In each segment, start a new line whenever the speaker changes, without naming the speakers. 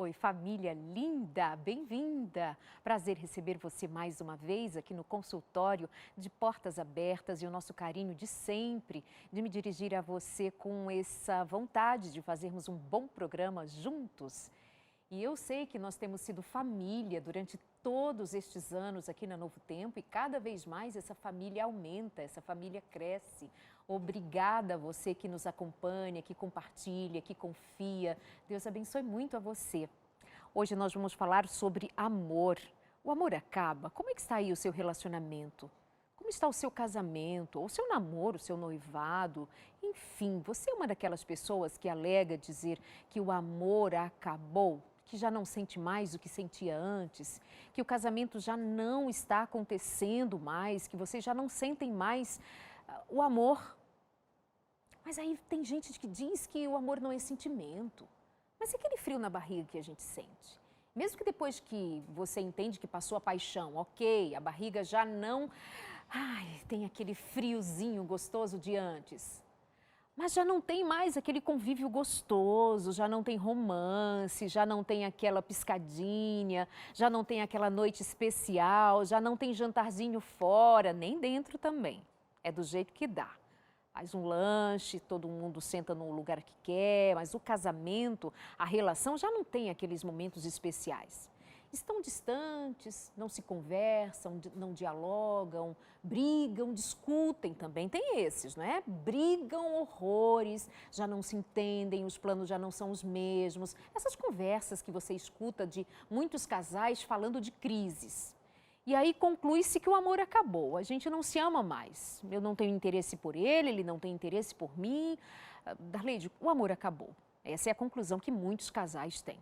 Oi, família linda, bem-vinda! Prazer receber você mais uma vez aqui no consultório de portas abertas e o nosso carinho de sempre de me dirigir a você com essa vontade de fazermos um bom programa juntos. E eu sei que nós temos sido família durante todos estes anos aqui na Novo Tempo e cada vez mais essa família aumenta, essa família cresce. Obrigada a você que nos acompanha, que compartilha, que confia. Deus abençoe muito a você. Hoje nós vamos falar sobre amor. O amor acaba? Como é que está aí o seu relacionamento? Como está o seu casamento, ou o seu namoro, o seu noivado? Enfim, você é uma daquelas pessoas que alega dizer que o amor acabou? Que já não sente mais o que sentia antes, que o casamento já não está acontecendo mais, que vocês já não sentem mais o amor. Mas aí tem gente que diz que o amor não é sentimento. Mas é aquele frio na barriga que a gente sente. Mesmo que depois que você entende que passou a paixão, ok, a barriga já não... tem aquele friozinho gostoso de antes. Mas já não tem mais aquele convívio gostoso, já não tem romance, já não tem aquela piscadinha, já não tem aquela noite especial, já não tem jantarzinho fora, nem dentro também. É do jeito que dá. Faz um lanche, todo mundo senta no lugar que quer, mas o casamento, a relação já não tem aqueles momentos especiais. Estão distantes, não se conversam, não dialogam, brigam, discutem também. Tem esses, não é? Brigam horrores, já não se entendem, os planos já não são os mesmos. Essas conversas que você escuta de muitos casais falando de crises. E aí conclui-se que o amor acabou, a gente não se ama mais. Eu não tenho interesse por ele não tem interesse por mim. Darleide, o amor acabou. Essa é a conclusão que muitos casais têm.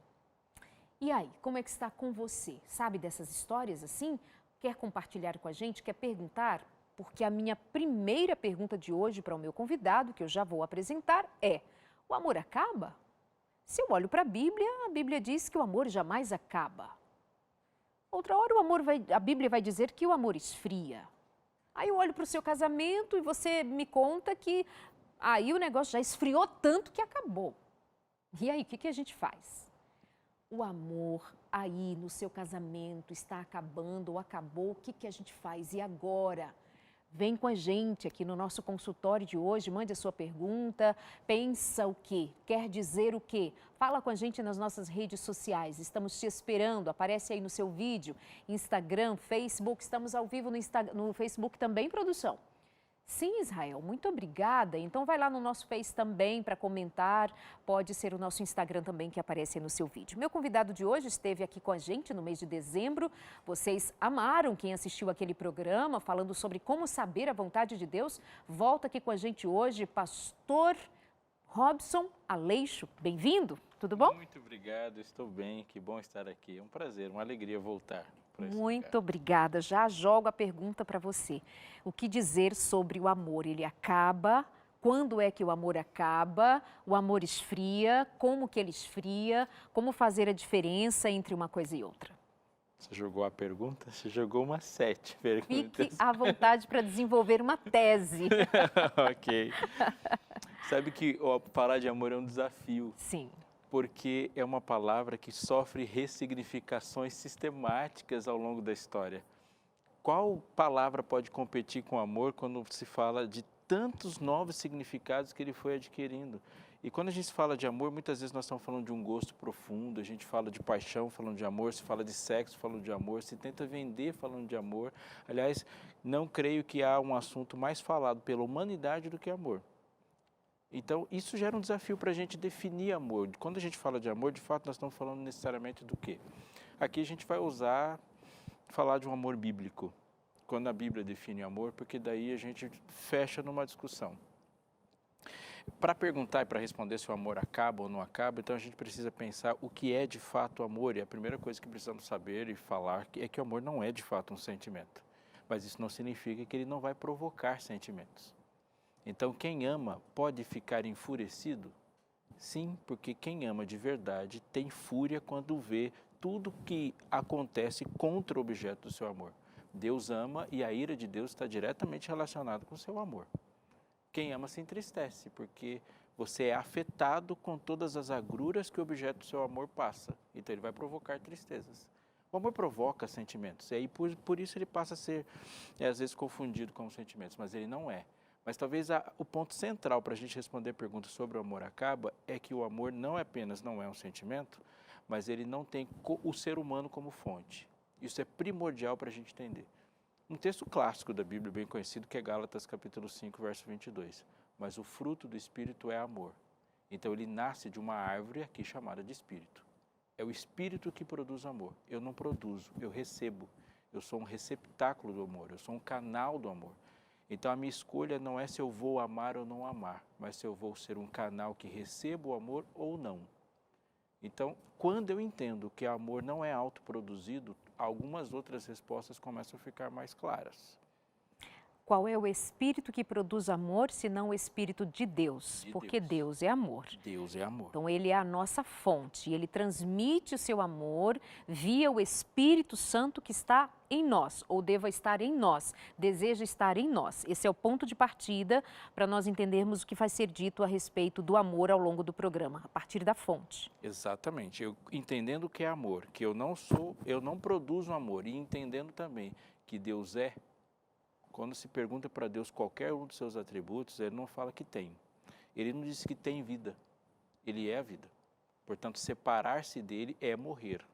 E aí, como é que está com você? Sabe dessas histórias assim? Quer compartilhar com a gente? Quer perguntar? Porque a minha primeira pergunta de hoje para o meu convidado, que eu já vou apresentar, é: o amor acaba? Se eu olho para a Bíblia diz que o amor jamais acaba. Outra hora a Bíblia vai dizer que o amor esfria. Aí eu olho para o seu casamento e você me conta que aí o negócio já esfriou tanto que acabou. E aí, o que a gente faz? O amor aí no seu casamento está acabando ou acabou, o que a gente faz? E agora? Vem com a gente aqui no nosso consultório de hoje, mande a sua pergunta, pensa o quê? Quer dizer o quê? Fala com a gente nas nossas redes sociais, estamos te esperando, aparece aí no seu vídeo, Instagram, Facebook, estamos ao vivo no Facebook também, produção. Sim, Israel, muito obrigada. Então vai lá no nosso Face também para comentar, pode ser o nosso Instagram também que aparece aí no seu vídeo. Meu convidado de hoje esteve aqui com a gente no mês de dezembro. Vocês amaram quem assistiu aquele programa falando sobre como saber a vontade de Deus. Volta aqui com a gente hoje, pastor Robson Aleixo. Bem-vindo, tudo bom?
Muito obrigado, estou bem, que bom estar aqui. É um prazer, uma alegria voltar.
Muito obrigada. Já jogo a pergunta para você. O que dizer sobre o amor? Ele acaba? Quando é que o amor acaba? O amor esfria? Como que ele esfria? Como fazer a diferença entre uma coisa e outra?
Você jogou a pergunta? Você jogou umas 7 perguntas.
Fique à vontade para desenvolver uma tese.
Ok. Sabe que falar de amor é um desafio.
Sim.
Porque é uma palavra que sofre ressignificações sistemáticas ao longo da história. Qual palavra pode competir com amor quando se fala de tantos novos significados que ele foi adquirindo? E quando a gente fala de amor, muitas vezes nós estamos falando de um gosto profundo, a gente fala de paixão falando de amor, se fala de sexo falando de amor, se tenta vender falando de amor. Aliás, não creio que há um assunto mais falado pela humanidade do que amor. Então, isso gera um desafio para a gente definir amor. Quando a gente fala de amor, de fato, nós estamos falando necessariamente do quê? Aqui a gente vai falar de um amor bíblico, quando a Bíblia define amor, porque daí a gente fecha numa discussão. Para perguntar e para responder se o amor acaba ou não acaba, então a gente precisa pensar o que é de fato amor. E a primeira coisa que precisamos saber e falar é que o amor não é de fato um sentimento. Mas isso não significa que ele não vai provocar sentimentos. Então, quem ama pode ficar enfurecido? Sim, porque quem ama de verdade tem fúria quando vê tudo que acontece contra o objeto do seu amor. Deus ama e a ira de Deus está diretamente relacionada com o seu amor. Quem ama se entristece, porque Você é afetado com todas as agruras que o objeto do seu amor passa. Então ele vai provocar tristezas. O amor provoca sentimentos. E aí por isso ele passa a ser, às vezes, confundido com os sentimentos, mas ele não é. Mas talvez o ponto central para a gente responder a pergunta sobre o amor acaba é que o amor não é um sentimento, mas ele não tem o ser humano como fonte. Isso é primordial para a gente entender. Um texto clássico da Bíblia, bem conhecido, que é Gálatas capítulo 5, verso 22. Mas o fruto do Espírito é amor. Então ele nasce de uma árvore aqui chamada de Espírito. É o Espírito que produz amor. Eu não produzo, eu recebo. Eu sou um receptáculo do amor, eu sou um canal do amor. Então a minha escolha não é se eu vou amar ou não amar, mas se eu vou ser um canal que receba o amor ou não. Então, quando eu entendo que amor não é autoproduzido, algumas outras respostas começam a ficar mais claras.
Qual é o espírito que produz amor, senão o espírito de Deus? Porque Deus é amor.
Deus é amor.
Então ele é a nossa fonte, ele transmite o seu amor via o Espírito Santo que está em nós, ou deva estar em nós, deseja estar em nós. Esse é o ponto de partida para nós entendermos o que vai ser dito a respeito do amor ao longo do programa, a partir da fonte.
Exatamente. Eu entendendo o que é amor, que eu não produzo amor, e entendendo também que Deus é. Quando se pergunta para Deus qualquer um dos seus atributos, ele não fala que tem. Ele não diz que tem vida. Ele é a vida. Portanto, separar-se dele é morrer.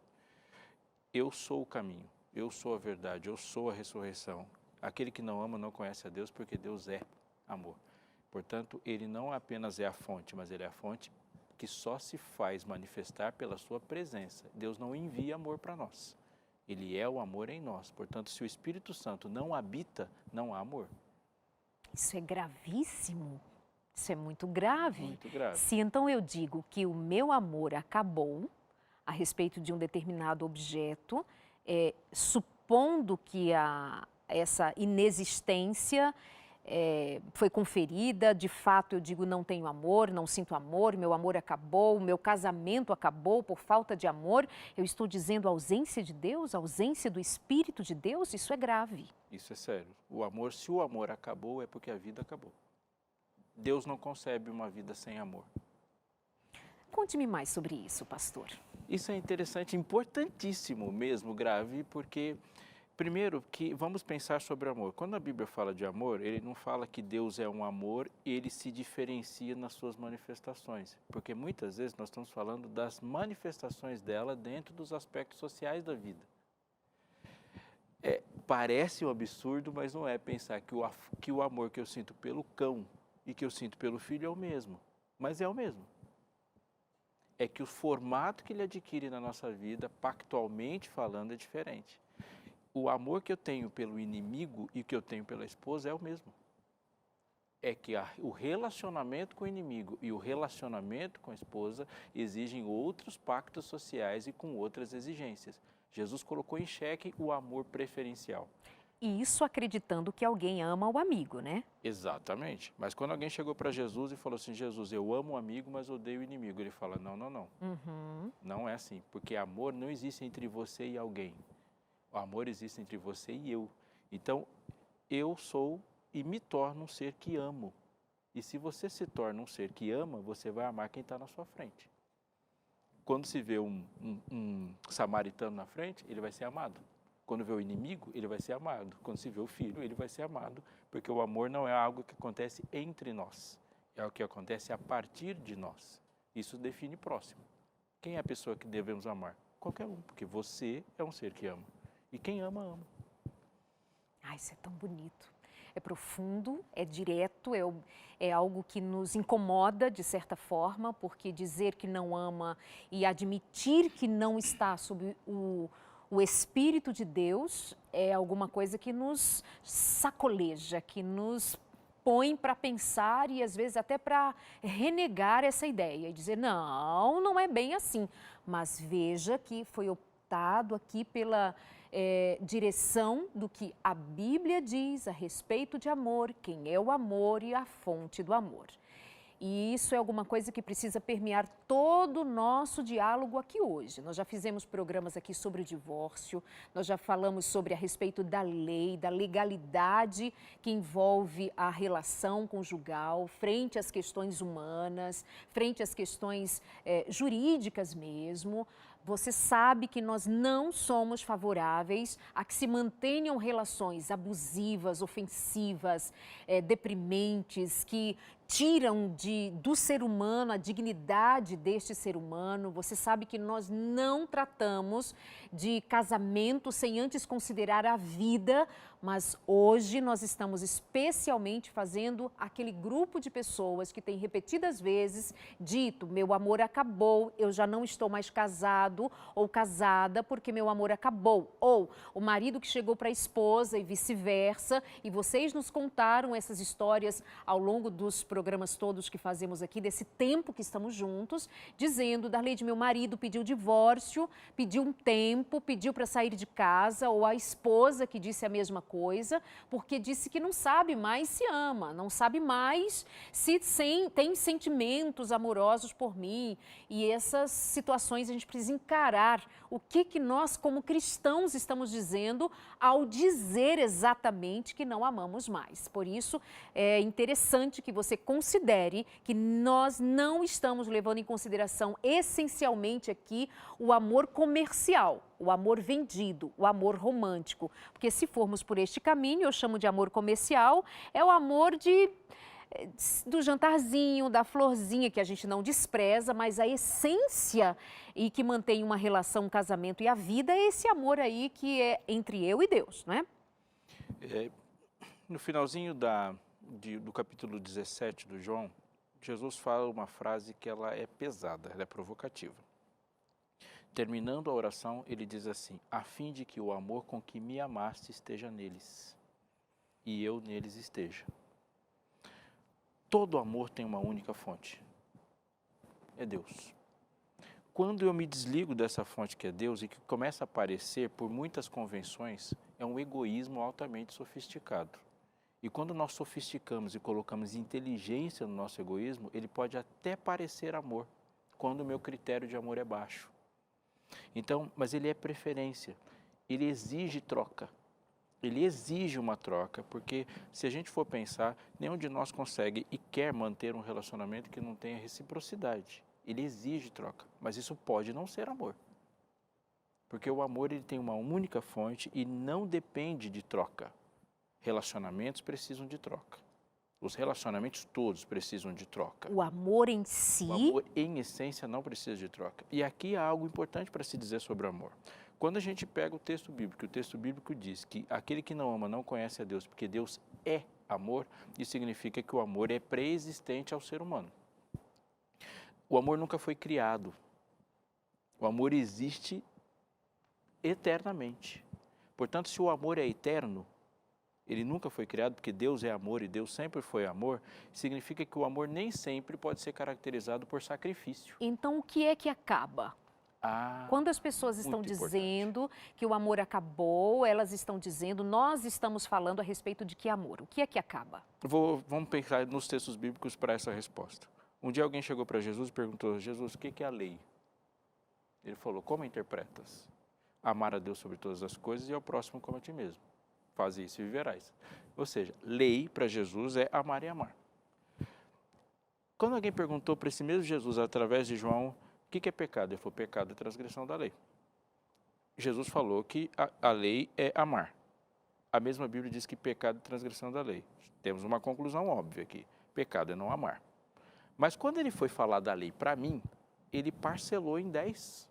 Eu sou o caminho, eu sou a verdade, eu sou a ressurreição. Aquele que não ama não conhece a Deus, porque Deus é amor. Portanto, ele não apenas é a fonte, mas ele é a fonte que só se faz manifestar pela sua presença. Deus não envia amor para nós. Ele é o amor em nós. Portanto, se o Espírito Santo não habita, não há amor.
Isso é gravíssimo. Isso é muito grave.
Muito grave.
Se então eu digo que o meu amor acabou a respeito de um determinado objeto, supondo que essa inexistência foi conferida, de fato eu digo não tenho amor, não sinto amor, meu amor acabou, meu casamento acabou por falta de amor, eu estou dizendo ausência de Deus, ausência do Espírito de Deus, isso é grave.
Isso é sério. Se o amor acabou, é porque a vida acabou. Deus não concebe uma vida sem amor.
Conte-me mais sobre isso, pastor.
Isso é interessante, importantíssimo mesmo, grave, porque primeiro, que vamos pensar sobre amor. Quando a Bíblia fala de amor, ele não fala que Deus é um amor e ele se diferencia nas suas manifestações. Porque muitas vezes nós estamos falando das manifestações dela dentro dos aspectos sociais da vida. Parece um absurdo, mas não é pensar que o amor que eu sinto pelo cão e que eu sinto pelo filho é o mesmo. Mas é o mesmo. É que o formato que ele adquire na nossa vida, pactualmente falando, é diferente. O amor que eu tenho pelo inimigo e que eu tenho pela esposa é o mesmo. É que o relacionamento com o inimigo e o relacionamento com a esposa exigem outros pactos sociais e com outras exigências. Jesus colocou em xeque o amor preferencial.
E isso acreditando que alguém ama o amigo, né?
Exatamente. Mas quando alguém chegou para Jesus e falou assim, Jesus, eu amo o amigo, mas odeio o inimigo. Ele fala, não. Não é assim. Porque amor não existe entre você e alguém. O amor existe entre você e eu. Então, eu sou e me torno um ser que amo. E se você se torna um ser que ama, você vai amar quem está na sua frente. Quando se vê um samaritano na frente, ele vai ser amado. Quando vê o inimigo, ele vai ser amado. Quando se vê o filho, ele vai ser amado. Porque o amor não é algo que acontece entre nós. É algo que acontece a partir de nós. Isso define próximo. Quem é a pessoa que devemos amar? Qualquer um, porque você é um ser que ama. E quem ama, ama.
Ai, isso é tão bonito. É profundo, é direto, é algo que nos incomoda de certa forma, porque dizer que não ama e admitir que não está sob o Espírito de Deus é alguma coisa que nos sacoleja, que nos põe para pensar e às vezes até para renegar essa ideia e dizer, não é bem assim. Mas veja que foi optado aqui pela direção do que a Bíblia diz a respeito de amor, quem é o amor e a fonte do amor. E isso é alguma coisa que precisa permear todo o nosso diálogo aqui hoje. Nós já fizemos programas aqui sobre o divórcio, nós já falamos sobre a respeito da lei, da legalidade que envolve a relação conjugal frente às questões humanas, frente às questões jurídicas mesmo. Você sabe que nós não somos favoráveis a que se mantenham relações abusivas, ofensivas, deprimentes, que tiram do ser humano a dignidade deste ser humano. Você sabe que nós não tratamos de casamento sem antes considerar a vida, mas hoje nós estamos especialmente fazendo aquele grupo de pessoas que tem repetidas vezes dito: meu amor acabou, eu já não estou mais casado ou casada porque meu amor acabou. Ou o marido que chegou para a esposa e vice-versa, e vocês nos contaram essas histórias ao longo dos programas todos que fazemos aqui, desse tempo que estamos juntos, dizendo: Darleide, meu marido pediu divórcio, pediu um tempo, pediu para sair de casa, ou a esposa que disse a mesma coisa, porque disse que não sabe mais se ama, não sabe mais se tem sentimentos amorosos por mim. E essas situações a gente precisa encarar o que nós, como cristãos, estamos dizendo ao dizer exatamente que não amamos mais. Por isso, é interessante que você considere que nós não estamos levando em consideração essencialmente aqui o amor comercial, o amor vendido, o amor romântico. Porque se formos por este caminho, eu chamo de amor comercial, é o amor do jantarzinho, da florzinha, que a gente não despreza, mas a essência e que mantém uma relação, um casamento e a vida é esse amor aí que é entre eu e Deus, não é?
No finalzinho do capítulo 17 do João, Jesus fala uma frase que ela é pesada, ela é provocativa. Terminando a oração, ele diz assim: a fim de que o amor com que me amaste esteja neles, e eu neles esteja. Todo amor tem uma única fonte, é Deus. Quando eu me desligo dessa fonte que é Deus e que começa a aparecer por muitas convenções, é um egoísmo altamente sofisticado. E quando nós sofisticamos e colocamos inteligência no nosso egoísmo, ele pode até parecer amor, quando o meu critério de amor é baixo. Então, mas ele é preferência, ele exige troca. Ele exige uma troca, porque se a gente for pensar, nenhum de nós consegue e quer manter um relacionamento que não tenha reciprocidade. Ele exige troca, mas isso pode não ser amor. Porque o amor ele tem uma única fonte e não depende de troca. Relacionamentos precisam de troca. Os relacionamentos todos precisam de troca.
O amor em si?
O amor, em essência, não precisa de troca. E aqui há algo importante para se dizer sobre o amor. Quando a gente pega o texto bíblico diz que aquele que não ama não conhece a Deus, porque Deus é amor, isso significa que o amor é pré-existente ao ser humano. O amor nunca foi criado. O amor existe eternamente. Portanto, se o amor é eterno, ele nunca foi criado, porque Deus é amor e Deus sempre foi amor, significa que o amor nem sempre pode ser caracterizado por sacrifício.
Então, o que é que acaba? Quando as pessoas estão dizendo que o amor acabou, elas estão dizendo, nós estamos falando a respeito de que amor? O que é que acaba?
Vamos pensar nos textos bíblicos para essa resposta. Um dia alguém chegou para Jesus e perguntou: Jesus, o que é a lei? Ele falou: como interpretas? Amar a Deus sobre todas as coisas e ao próximo como a ti mesmo. Faz isso e viverás. Ou seja, lei para Jesus é amar e amar. Quando alguém perguntou para esse mesmo Jesus, através de João, o que é pecado? Ele falou: pecado é transgressão da lei. Jesus falou que a lei é amar. A mesma Bíblia diz que pecado é transgressão da lei. Temos uma conclusão óbvia aqui: pecado é não amar. Mas quando ele foi falar da lei para mim, ele parcelou em 10.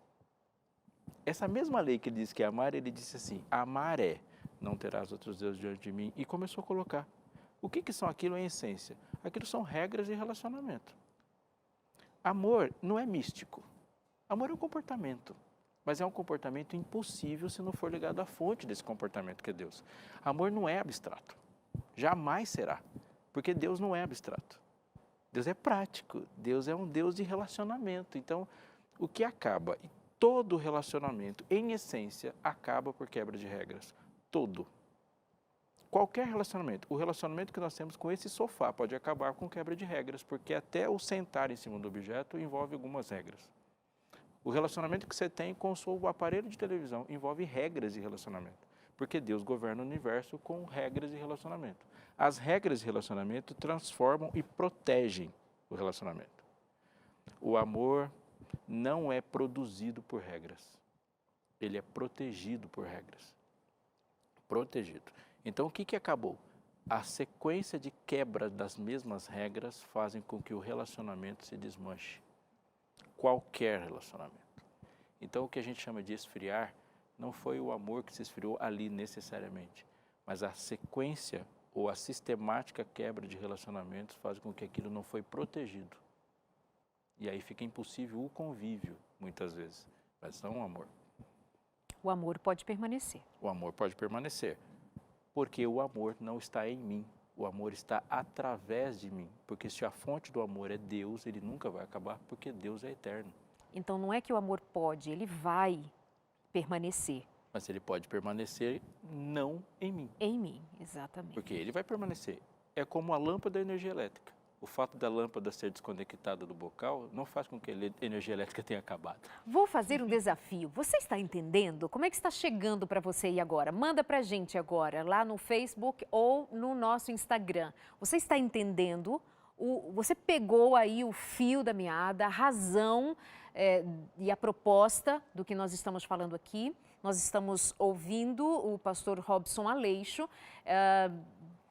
Essa mesma lei que ele diz que é amar, ele disse assim: amar é, não terás outros deuses diante de mim. E começou a colocar. O que são aquilo em essência? Aquilo são regras de relacionamento. Amor não é místico. Amor é um comportamento. Mas é um comportamento impossível se não for ligado à fonte desse comportamento que é Deus. Amor não é abstrato. Jamais será. Porque Deus não é abstrato. Deus é prático. Deus é um Deus de relacionamento. Então, o que acaba? Todo relacionamento, em essência, acaba por quebra de regras. Todo. qualquer relacionamento. O relacionamento que nós temos com esse sofá pode acabar com quebra de regras, porque até o sentar em cima do objeto envolve algumas regras. O relacionamento que você tem com o seu aparelho de televisão envolve regras de relacionamento, porque Deus governa o universo com regras de relacionamento. As regras de relacionamento transformam e protegem o relacionamento. O amor não é produzido por regras, ele é protegido por regras. Protegido. Então, o que acabou? A sequência de quebra das mesmas regras fazem com que o relacionamento se desmanche. Qualquer relacionamento. Então, o que a gente chama de esfriar não foi o amor que se esfriou ali necessariamente, mas a sequência ou a sistemática quebra de relacionamentos faz com que aquilo não foi protegido. E aí fica impossível o convívio, muitas vezes, mas não o amor.
O amor pode permanecer.
O amor pode permanecer, porque o amor não está em mim, o amor está através de mim. Porque se a fonte do amor é Deus, ele nunca vai acabar, porque Deus é eterno.
Então não é que o amor pode, ele vai permanecer.
Mas ele pode permanecer não em mim.
Em mim, exatamente.
Porque ele vai permanecer. É como a lâmpada da energia elétrica. O fato da lâmpada ser desconectada do bocal não faz com que a energia elétrica tenha acabado.
Vou fazer um desafio. Você está entendendo? Como é que está chegando para você aí agora? Manda para a gente agora, lá no Facebook ou no nosso Instagram. Você está entendendo? Você pegou aí o fio da meada, a razão e a proposta do que nós estamos falando aqui. Nós estamos ouvindo o pastor Robson Aleixo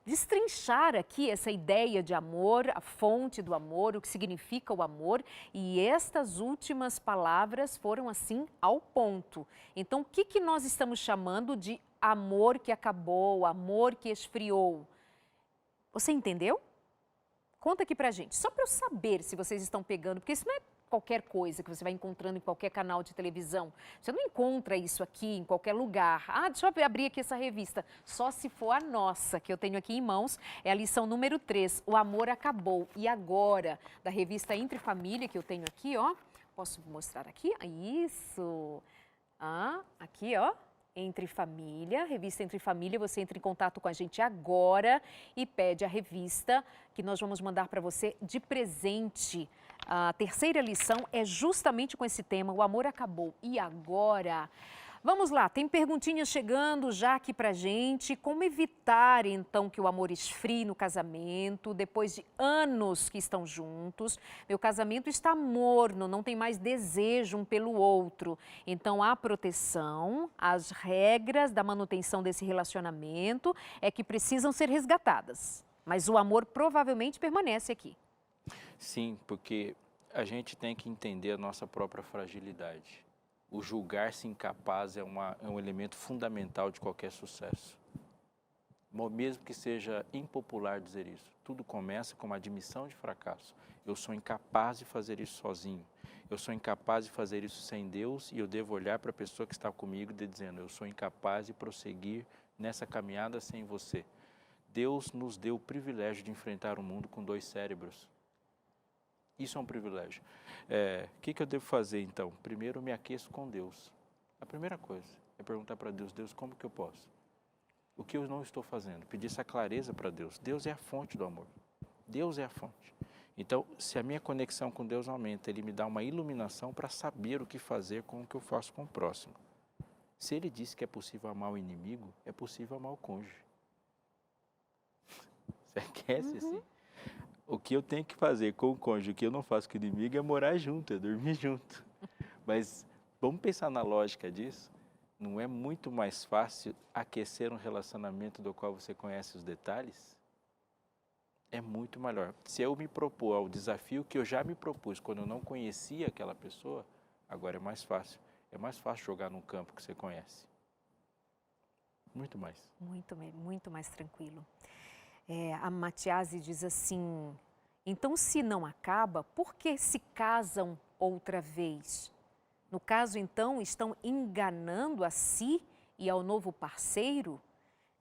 destrinchar aqui essa ideia de amor, a fonte do amor, o que significa o amor, e estas últimas palavras foram assim ao ponto. Então, o que nós estamos chamando de amor que acabou, amor que esfriou? Você entendeu? Conta aqui pra gente, só para eu saber se vocês estão pegando, porque isso não é qualquer coisa que você vai encontrando em qualquer canal de televisão. Você não encontra isso aqui em qualquer lugar. Deixa eu abrir aqui essa revista. Só se for a nossa, que eu tenho aqui em mãos, é a lição número 3, O Amor Acabou. E agora, da revista Entre Família, que eu tenho aqui, ó. Posso mostrar aqui? Isso. Aqui, ó. Entre Família, revista Entre Família, você entra em contato com a gente agora e pede a revista que nós vamos mandar para você de presente. A terceira lição é justamente com esse tema, o amor acabou. E agora? Vamos lá, tem perguntinhas chegando já aqui pra gente. Como evitar, então, que o amor esfrie no casamento, depois de anos que estão juntos? Meu casamento está morno, não tem mais desejo um pelo outro. Então, a proteção, as regras da manutenção desse relacionamento é que precisam ser resgatadas. Mas o amor provavelmente permanece aqui.
Sim, porque a gente tem que entender a nossa própria fragilidade. O julgar-se incapaz é um elemento fundamental de qualquer sucesso. Mesmo que seja impopular dizer isso, tudo começa com uma admissão de fracasso. Eu sou incapaz de fazer isso sozinho. Eu sou incapaz de fazer isso sem Deus e eu devo olhar para a pessoa que está comigo dizendo, eu sou incapaz de prosseguir nessa caminhada sem você. Deus nos deu o privilégio de enfrentar o mundo com 2 cérebros. Isso é um privilégio. O que eu devo fazer, então? Primeiro, eu me aqueço com Deus. A primeira coisa é perguntar para Deus, Deus, como que eu posso? O que eu não estou fazendo? Pedir essa clareza para Deus. Deus é a fonte do amor. Deus é a fonte. Então, se a minha conexão com Deus aumenta, Ele me dá uma iluminação para saber o que fazer com o que eu faço com o próximo. Se Ele disse que é possível amar o inimigo, é possível amar o cônjuge. Você aquece assim? O que eu tenho que fazer com o cônjuge, o que eu não faço com o inimigo é morar junto, é dormir junto. Mas vamos pensar na lógica disso? Não é muito mais fácil aquecer um relacionamento do qual você conhece os detalhes? É muito melhor. Se eu me propor ao desafio que eu já me propus quando eu não conhecia aquela pessoa, agora é mais fácil. É mais fácil jogar num campo que você conhece. Muito mais.
Muito mais tranquilo. A Matiasi diz assim, então se não acaba, por que se casam outra vez? No caso, então, estão enganando a si e ao novo parceiro?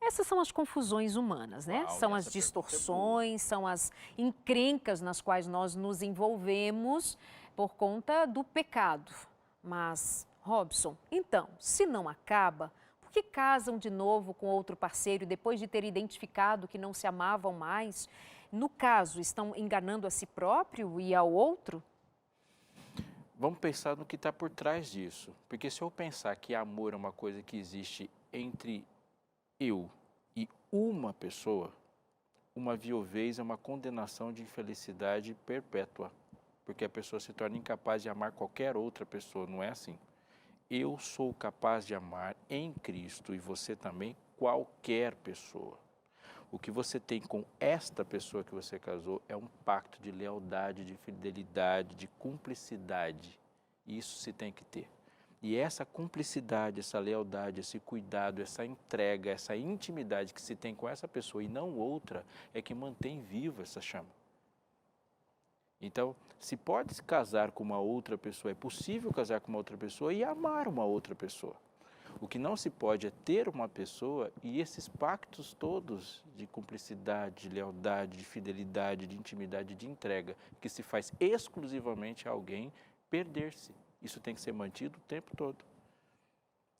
Essas são as confusões humanas, né? São as distorções, são as encrencas nas quais nós nos envolvemos por conta do pecado. Mas, Robson, então, se não acaba, por que casam de novo com outro parceiro depois de ter identificado que não se amavam mais? No caso, estão enganando a si próprio e ao outro?
Vamos pensar no que está por trás disso. Porque se eu pensar que amor é uma coisa que existe entre eu e uma pessoa, uma viuvez é uma condenação de infelicidade perpétua. Porque a pessoa se torna incapaz de amar qualquer outra pessoa, não é assim? Eu sou capaz de amar em Cristo e você também qualquer pessoa. O que você tem com esta pessoa que você casou é um pacto de lealdade, de fidelidade, de cumplicidade. Isso se tem que ter. E essa cumplicidade, essa lealdade, esse cuidado, essa entrega, essa intimidade que se tem com essa pessoa e não outra, é que mantém viva essa chama. Então, se pode se casar com uma outra pessoa, é possível casar com uma outra pessoa e amar uma outra pessoa. O que não se pode é ter uma pessoa e esses pactos todos de cumplicidade, de lealdade, de fidelidade, de intimidade, de entrega, que se faz exclusivamente a alguém, perder-se. Isso tem que ser mantido o tempo todo.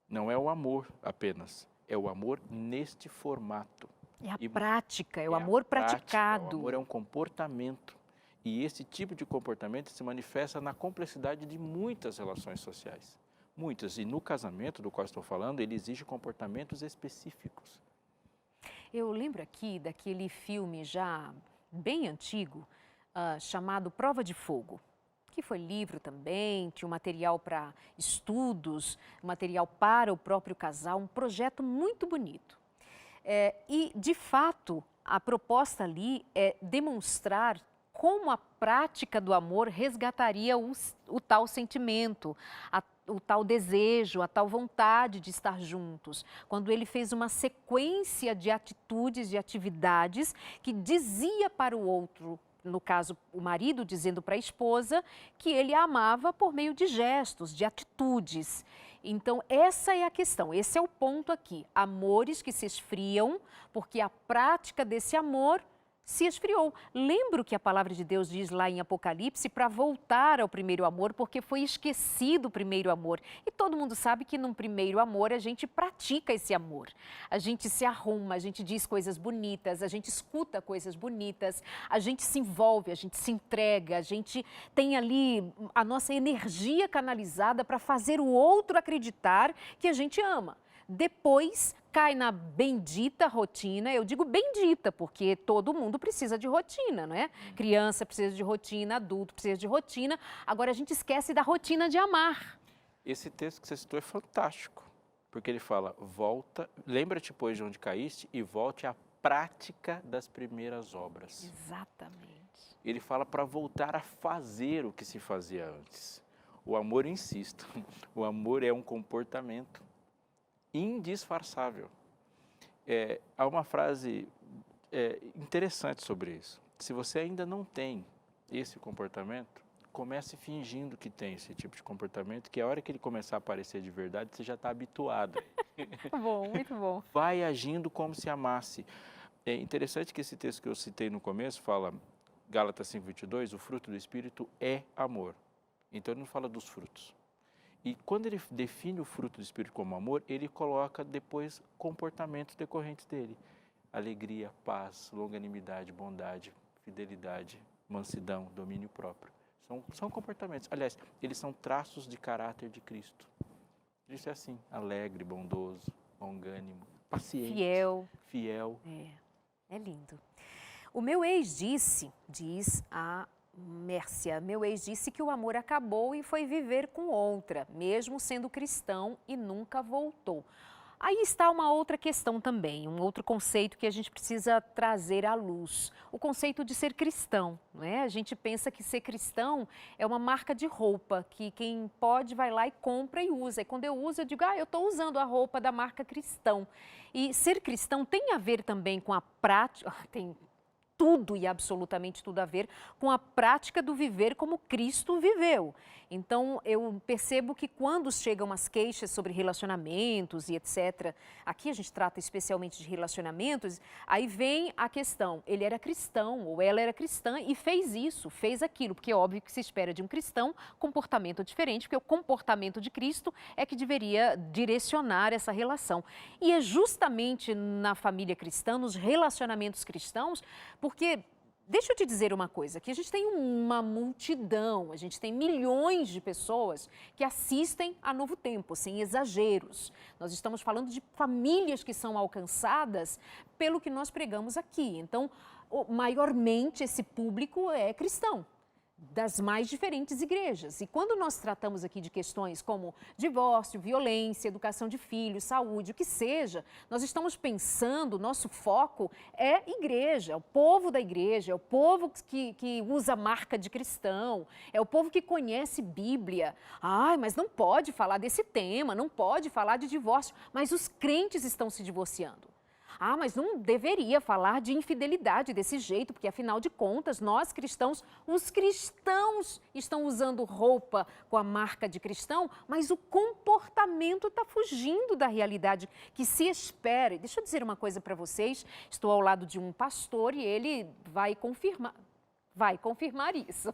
Não é o amor apenas, é o amor neste formato.
É a prática, é o amor praticado.
O amor é um comportamento. E esse tipo de comportamento se manifesta na complexidade de muitas relações sociais. Muitas. E no casamento do qual estou falando, ele exige comportamentos específicos.
Eu lembro aqui daquele filme já bem antigo, chamado Prova de Fogo, que foi livro também, tinha um material para estudos, material para o próprio casal, um projeto muito bonito. E, de fato, a proposta ali é demonstrar como a prática do amor resgataria o tal sentimento, o tal desejo, a tal vontade de estar juntos. Quando ele fez uma sequência de atitudes, de atividades que dizia para o outro, no caso o marido dizendo para a esposa, que ele a amava por meio de gestos, de atitudes. Então essa é a questão, esse é o ponto aqui. Amores que se esfriam porque a prática desse amor se esfriou. Lembro que a palavra de Deus diz lá em Apocalipse para voltar ao primeiro amor, porque foi esquecido o primeiro amor. E todo mundo sabe que no primeiro amor a gente pratica esse amor. A gente se arruma, a gente diz coisas bonitas, a gente escuta coisas bonitas, a gente se envolve, a gente se entrega, a gente tem ali a nossa energia canalizada para fazer o outro acreditar que a gente ama. Depois cai na bendita rotina, eu digo bendita, porque todo mundo precisa de rotina, não é? Criança precisa de rotina, adulto precisa de rotina, agora a gente esquece da rotina de amar.
Esse texto que você citou é fantástico, porque ele fala, volta, lembra-te, pois, de onde caíste e volte à prática das primeiras obras.
Exatamente.
Ele fala para voltar a fazer o que se fazia antes. O amor, insisto, o amor é um comportamento indisfarçável. Há uma frase interessante sobre isso. Se você ainda não tem esse comportamento, comece fingindo que tem esse tipo de comportamento, que a hora que ele começar a aparecer de verdade, você já está habituado.
Bom, muito bom.
Vai agindo como se amasse. É interessante que esse texto que eu citei no começo fala, Gálatas 5:22, o fruto do Espírito é amor. Então ele não fala dos frutos. E quando ele define o fruto do Espírito como amor, ele coloca depois comportamentos decorrentes dele. Alegria, paz, longanimidade, bondade, fidelidade, mansidão, domínio próprio. São comportamentos. Aliás, eles são traços de caráter de Cristo. Cristo é assim, alegre, bondoso, longânimo, paciente. Fiel.
É lindo. O meu ex diz a Mércia, meu ex disse que o amor acabou e foi viver com outra, mesmo sendo cristão e nunca voltou. Aí está uma outra questão também, um outro conceito que a gente precisa trazer à luz. O conceito de ser cristão, não é? A gente pensa que ser cristão é uma marca de roupa, que quem pode vai lá e compra e usa. E quando eu uso, eu digo, eu estou usando a roupa da marca cristão. E ser cristão tem a ver também com a prática, tem tudo e absolutamente tudo a ver com a prática do viver como Cristo viveu. Então, eu percebo que quando chegam as queixas sobre relacionamentos e etc., aqui a gente trata especialmente de relacionamentos, aí vem a questão, ele era cristão ou ela era cristã e fez isso, fez aquilo, porque é óbvio que se espera de um cristão comportamento diferente, porque o comportamento de Cristo é que deveria direcionar essa relação. E é justamente na família cristã, nos relacionamentos cristãos, porque... Deixa eu te dizer uma coisa, que a gente tem uma multidão, a gente tem milhões de pessoas que assistem a Novo Tempo, sem exageros. Nós estamos falando de famílias que são alcançadas pelo que nós pregamos aqui. Então, maiormente esse público é cristão, das mais diferentes igrejas. E quando nós tratamos aqui de questões como divórcio, violência, educação de filhos, saúde, o que seja, nós estamos pensando, nosso foco é igreja, é o povo da igreja, é o povo que usa a marca de cristão, é o povo que conhece Bíblia. Ai, mas não pode falar desse tema, não pode falar de divórcio, mas os crentes estão se divorciando. Ah, mas não deveria falar de infidelidade desse jeito, porque afinal de contas, nós cristãos, os cristãos estão usando roupa com a marca de cristão, mas o comportamento está fugindo da realidade que se espera. Deixa eu dizer uma coisa para vocês, estou ao lado de um pastor e ele vai confirmar isso,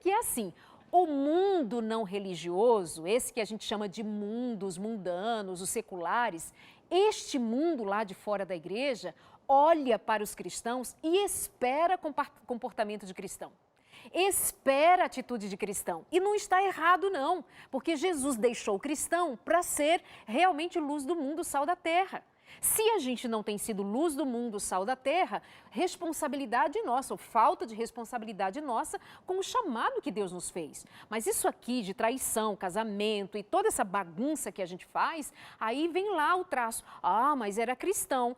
que é assim... O mundo não religioso, esse que a gente chama de mundo, os mundanos, os seculares, este mundo lá de fora da igreja olha para os cristãos e espera comportamento de cristão. Espera atitude de cristão. E não está errado não, porque Jesus deixou o cristão para ser realmente luz do mundo, sal da terra. Se a gente não tem sido luz do mundo, sal da terra, responsabilidade nossa, ou falta de responsabilidade nossa com o chamado que Deus nos fez. Mas isso aqui de traição, casamento e toda essa bagunça que a gente faz, aí vem lá o traço. Ah, mas era cristão.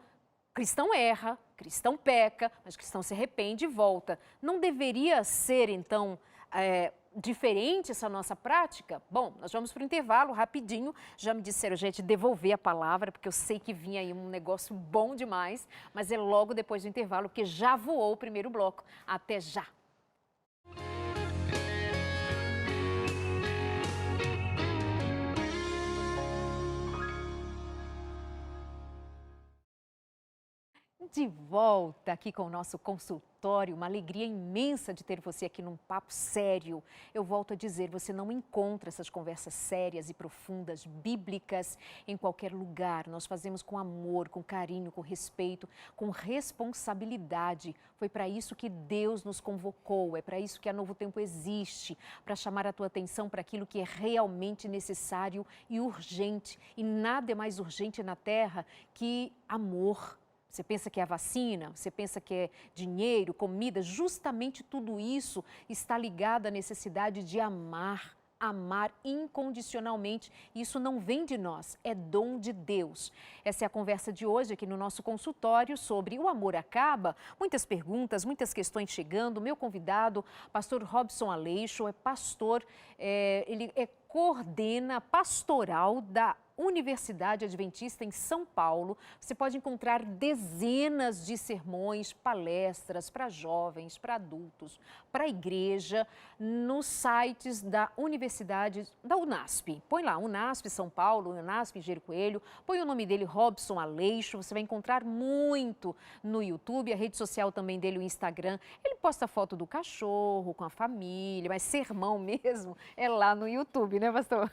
Cristão erra, cristão peca, mas cristão se arrepende e volta. Não deveria ser, então... diferente essa nossa prática? Bom, nós vamos para o intervalo rapidinho. Já me disseram, gente, devolver a palavra, porque eu sei que vinha aí um negócio bom demais, mas é logo depois do intervalo, porque já voou o primeiro bloco. Até já! De volta aqui com o nosso consultório, uma alegria imensa de ter você aqui num papo sério. Eu volto a dizer, você não encontra essas conversas sérias e profundas, bíblicas, em qualquer lugar. Nós fazemos com amor, com carinho, com respeito, com responsabilidade. Foi para isso que Deus nos convocou, é para isso que a Novo Tempo existe, para chamar a tua atenção para aquilo que é realmente necessário e urgente. E nada é mais urgente na Terra que amor. Você pensa que é a vacina, você pensa que é dinheiro, comida, justamente tudo isso está ligado à necessidade de amar incondicionalmente. Isso não vem de nós, é dom de Deus. Essa é a conversa de hoje aqui no nosso consultório sobre o amor acaba. Muitas perguntas, muitas questões chegando. Meu convidado, pastor Robson Aleixo, é pastor, ele coordena pastoral da Universidade Adventista em São Paulo. Você pode encontrar dezenas de sermões, palestras para jovens, para adultos, para a igreja, nos sites da Universidade, da Unasp. Põe lá, Unasp São Paulo, Unasp Engenheiro Coelho, põe o nome dele, Robson Aleixo. Você vai encontrar muito no YouTube, a rede social também dele, o Instagram. Ele posta foto do cachorro, com a família, mas sermão mesmo é lá no YouTube, né, pastor?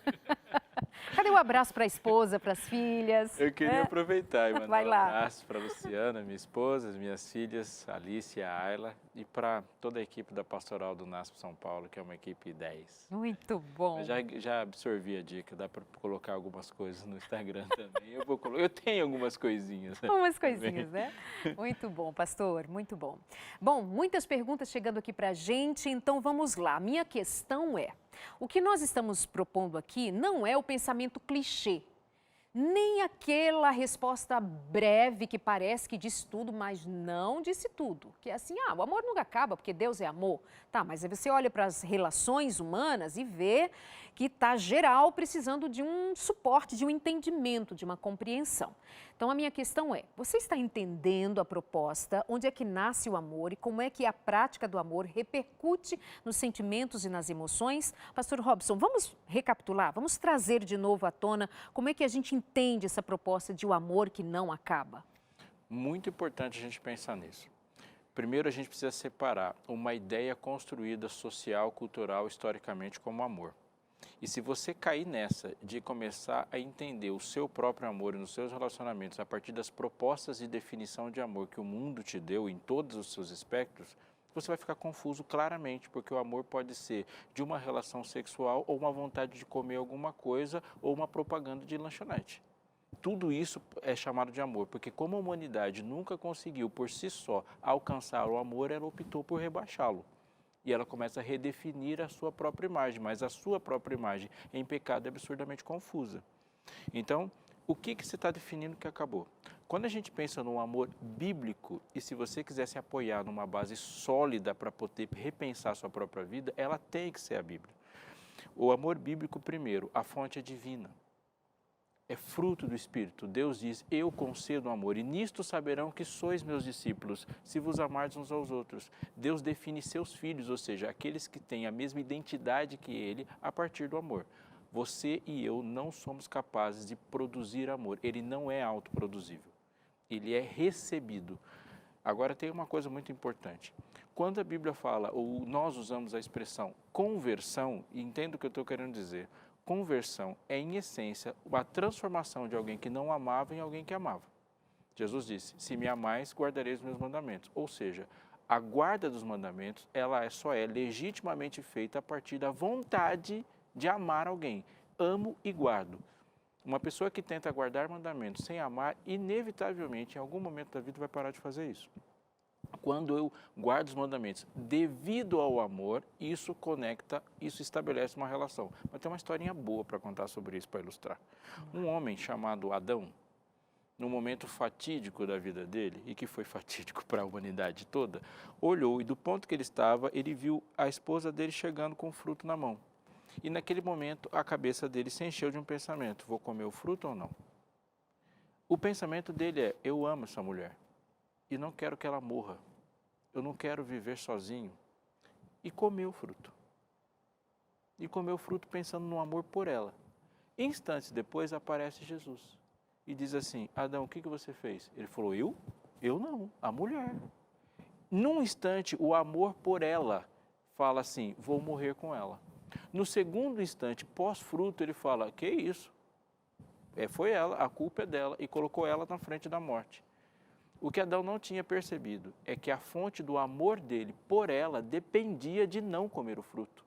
Cadê o abraço para a esposa, para as filhas?
Eu queria aproveitar e mandar
Vai
um
lá.
abraço para a Luciana, minha esposa, as minhas filhas, Alice e a Ayla, e para toda a equipe da Pastoral do NASP São Paulo, que é uma equipe 10.
Muito bom.
Eu já absorvi a dica, dá para colocar algumas coisas no Instagram também. Eu tenho algumas coisinhas.
Umas coisinhas, né? Muito bom, pastor, muito bom. Bom, muitas perguntas chegando aqui para a gente, então vamos lá. Minha questão é, o que nós estamos propondo aqui não é o pensamento clichê Nem aquela resposta breve que parece que diz tudo, mas não disse tudo. Que é assim, o amor nunca acaba porque Deus é amor. Tá, mas aí você olha para as relações humanas e vê que está geral precisando de um suporte, de um entendimento, de uma compreensão. Então a minha questão é, você está entendendo a proposta, onde é que nasce o amor e como é que a prática do amor repercute nos sentimentos e nas emoções? Pastor Robson, vamos recapitular, vamos trazer de novo à tona como é que a gente entende essa proposta de o amor que não acaba?
Muito importante a gente pensar nisso. Primeiro, a gente precisa separar uma ideia construída social, cultural, historicamente como amor. E se você cair nessa de começar a entender o seu próprio amor e nos seus relacionamentos a partir das propostas de definição de amor que o mundo te deu em todos os seus espectros, você vai ficar confuso claramente, porque o amor pode ser de uma relação sexual ou uma vontade de comer alguma coisa ou uma propaganda de lanchonete. Tudo isso é chamado de amor, porque como a humanidade nunca conseguiu por si só alcançar o amor, ela optou por rebaixá-lo. E ela começa a redefinir a sua própria imagem, mas a sua própria imagem em pecado é absurdamente confusa. Então, o que você está definindo que acabou? Quando a gente pensa no amor bíblico, e se você quiser se apoiar numa base sólida para poder repensar a sua própria vida, ela tem que ser a Bíblia. O amor bíblico, primeiro, a fonte é divina. É fruto do Espírito. Deus diz, eu concedo amor, e nisto saberão que sois meus discípulos, se vos amardes uns aos outros. Deus define seus filhos, ou seja, aqueles que têm a mesma identidade que Ele, a partir do amor. Você e eu não somos capazes de produzir amor, ele não é autoproduzível, ele é recebido. Agora tem uma coisa muito importante. Quando a Bíblia fala, ou nós usamos a expressão conversão, e entendo o que eu estou querendo dizer, conversão é, em essência, a transformação de alguém que não amava em alguém que amava. Jesus disse, se me amais, guardareis os meus mandamentos. Ou seja, a guarda dos mandamentos, ela só é legitimamente feita a partir da vontade de amar alguém. Amo e guardo. Uma pessoa que tenta guardar mandamentos sem amar, inevitavelmente, em algum momento da vida, vai parar de fazer isso. Quando eu guardo os mandamentos devido ao amor, isso conecta, isso estabelece uma relação. Mas tem uma historinha boa para contar sobre isso, para ilustrar. Um homem chamado Adão, no momento fatídico da vida dele, e que foi fatídico para a humanidade toda, olhou e do ponto que ele estava, ele viu a esposa dele chegando com o fruto na mão. E naquele momento a cabeça dele se encheu de um pensamento, vou comer o fruto ou não? O pensamento dele é, eu amo essa mulher e não quero que ela morra, eu não quero viver sozinho. E comeu o fruto. E comeu o fruto pensando no amor por ela. Instantes depois aparece Jesus e diz assim, Adão, o que você fez? Ele falou, eu? Eu não, a mulher. Num instante, o amor por ela fala assim, vou morrer com ela. No segundo instante, pós-fruto, ele fala, que isso? Foi ela, a culpa é dela, e colocou ela na frente da morte. O que Adão não tinha percebido é que a fonte do amor dele por ela dependia de não comer o fruto.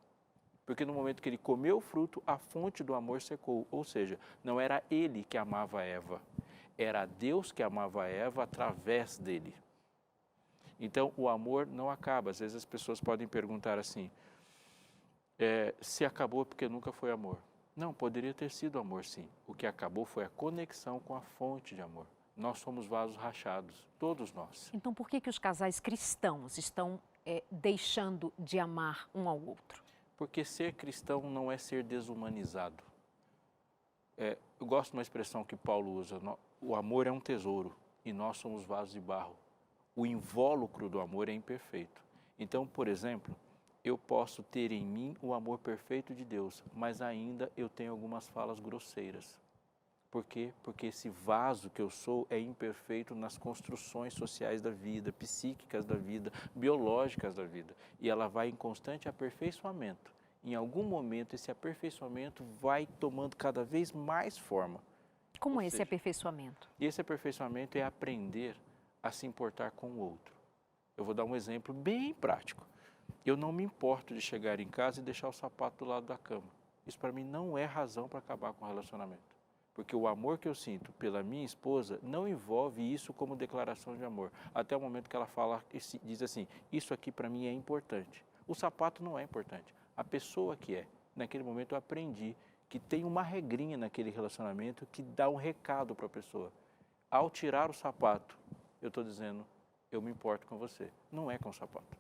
Porque no momento que ele comeu o fruto, a fonte do amor secou. Ou seja, não era ele que amava Eva, era Deus que amava Eva através dele. Então, o amor não acaba. Às vezes as pessoas podem perguntar assim, se acabou porque nunca foi amor. Não, poderia ter sido amor sim. O que acabou foi a conexão com a fonte de amor. Nós somos vasos rachados, todos nós.
Então, por que os casais cristãos estão deixando de amar um ao outro?
Porque ser cristão não é ser desumanizado. Eu gosto de uma expressão que Paulo usa, o amor é um tesouro e nós somos vasos de barro. O invólucro do amor é imperfeito. Então, por exemplo, eu posso ter em mim o amor perfeito de Deus, mas ainda eu tenho algumas falas grosseiras. Por quê? Porque esse vaso que eu sou é imperfeito nas construções sociais da vida, psíquicas da vida, biológicas da vida. E ela vai em constante aperfeiçoamento. Em algum momento, esse aperfeiçoamento vai tomando cada vez mais forma.
Como esse aperfeiçoamento?
Esse aperfeiçoamento é aprender a se importar com o outro. Eu vou dar um exemplo bem prático. Eu não me importo de chegar em casa e deixar o sapato do lado da cama. Isso para mim não é razão para acabar com o relacionamento. Porque o amor que eu sinto pela minha esposa não envolve isso como declaração de amor. Até o momento que ela fala, diz assim, isso aqui para mim é importante. O sapato não é importante, a pessoa que é. Naquele momento eu aprendi que tem uma regrinha naquele relacionamento que dá um recado para a pessoa. Ao tirar o sapato, eu estou dizendo, eu me importo com você. Não é com o sapato.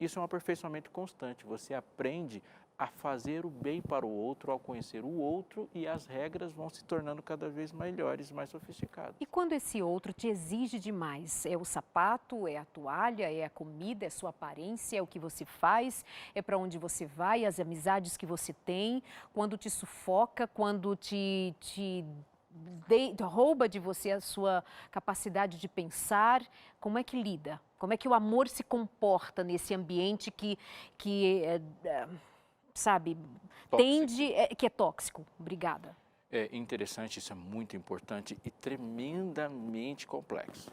Isso é um aperfeiçoamento constante. Você aprende a fazer o bem para o outro, ao conhecer o outro, e as regras vão se tornando cada vez melhores, mais sofisticadas.
E quando esse outro te exige demais? É o sapato, é a toalha, é a comida, é a sua aparência, é o que você faz, é para onde você vai, as amizades que você tem, quando te sufoca, quando rouba de você a sua capacidade de pensar. Como é que lida? Como é que o amor se comporta nesse ambiente sabe,
Tóxico.
que é tóxico? Obrigada.
É interessante, isso é muito importante e tremendamente complexo.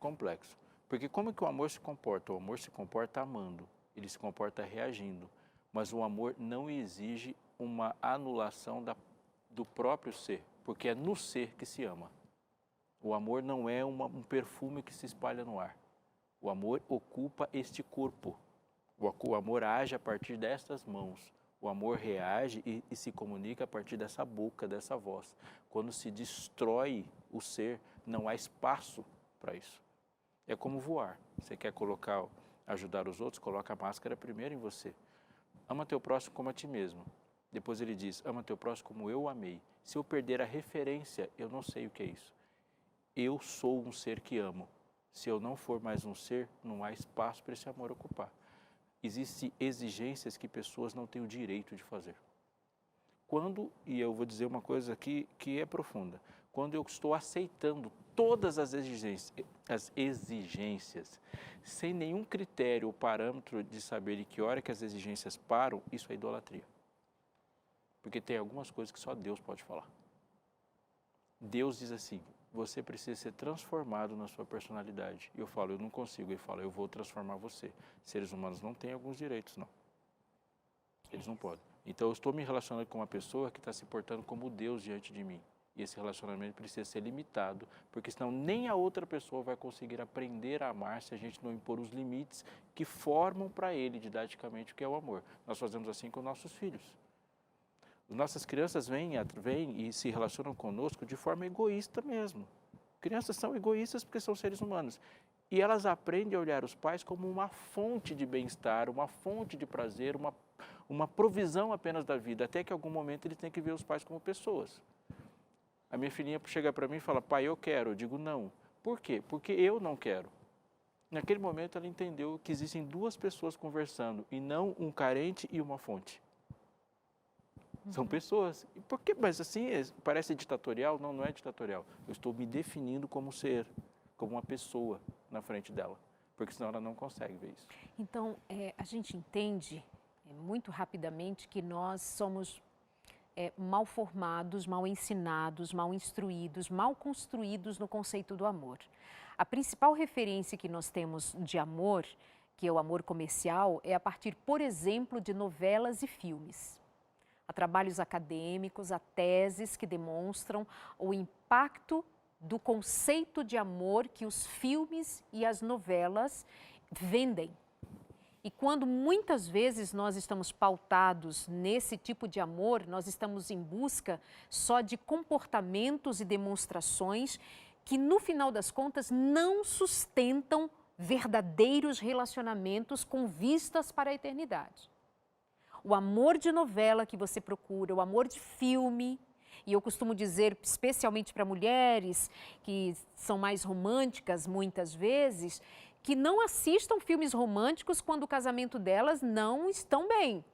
Complexo. Porque como é que o amor se comporta? O amor se comporta amando, ele se comporta reagindo. Mas o amor não exige uma anulação do próprio ser, porque é no ser que se ama. O amor não é um perfume que se espalha no ar. O amor ocupa este corpo. O amor age a partir destas mãos. O amor reage e se comunica a partir dessa boca, dessa voz. Quando se destrói o ser, não há espaço para isso. É como voar. Você quer ajudar os outros, coloca a máscara primeiro em você. Ama teu próximo como a ti mesmo. Depois ele diz, ama teu próximo como eu o amei. Se eu perder a referência, eu não sei o que é isso. Eu sou um ser que amo. Se eu não for mais um ser, não há espaço para esse amor ocupar. Existem exigências que pessoas não têm o direito de fazer. E eu vou dizer uma coisa aqui que é profunda, quando eu estou aceitando todas as exigências, sem nenhum critério ou parâmetro de saber de que hora que as exigências param, isso é idolatria. Porque tem algumas coisas que só Deus pode falar. Deus diz assim, você precisa ser transformado na sua personalidade. E eu falo, eu não consigo. Ele fala, eu vou transformar você. Seres humanos não têm alguns direitos, não. Eles não podem. Então, eu estou me relacionando com uma pessoa que está se portando como Deus diante de mim. E esse relacionamento precisa ser limitado, porque senão nem a outra pessoa vai conseguir aprender a amar se a gente não impor os limites que formam para ele, didaticamente, o que é o amor. Nós fazemos assim com nossos filhos. Nossas crianças vêm e se relacionam conosco de forma egoísta mesmo. Crianças são egoístas porque são seres humanos. E elas aprendem a olhar os pais como uma fonte de bem-estar, uma fonte de prazer, uma provisão apenas da vida, até que em algum momento eles têm que ver os pais como pessoas. A minha filhinha chega para mim e fala, pai, eu quero. Eu digo, não. Por quê? Porque eu não quero. Naquele momento ela entendeu que existem duas pessoas conversando e não um carente e uma fonte. São pessoas. E por quê? Mas assim, parece ditatorial? Não, não é ditatorial. Eu estou me definindo como ser, como uma pessoa na frente dela. Porque senão ela não consegue ver isso.
Então, a gente entende muito rapidamente que nós somos mal formados, mal ensinados, mal instruídos, mal construídos no conceito do amor. A principal referência que nós temos de amor, que é o amor comercial, é a partir, por exemplo, de novelas e filmes. Há trabalhos acadêmicos, há teses que demonstram o impacto do conceito de amor que os filmes e as novelas vendem. E quando muitas vezes nós estamos pautados nesse tipo de amor, nós estamos em busca só de comportamentos e demonstrações que, no final das contas, não sustentam verdadeiros relacionamentos com vistas para a eternidade. O amor de novela que você procura, o amor de filme, e eu costumo dizer, especialmente para mulheres que são mais românticas muitas vezes, que não assistam filmes românticos quando o casamento delas não estão bem.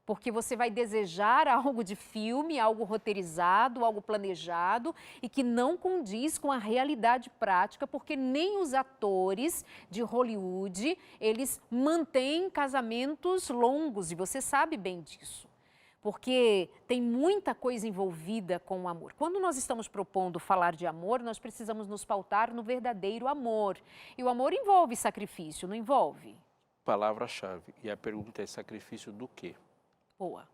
Porque você vai desejar algo de filme, algo roteirizado, algo planejado e que não condiz com a realidade prática, porque nem os atores de Hollywood, eles mantêm casamentos longos e você sabe bem disso. Porque tem muita coisa envolvida com o amor. Quando nós estamos propondo falar de amor, nós precisamos nos pautar no verdadeiro amor. E o amor envolve sacrifício, não envolve?
Palavra-chave. E a pergunta é sacrifício do quê?
Boa.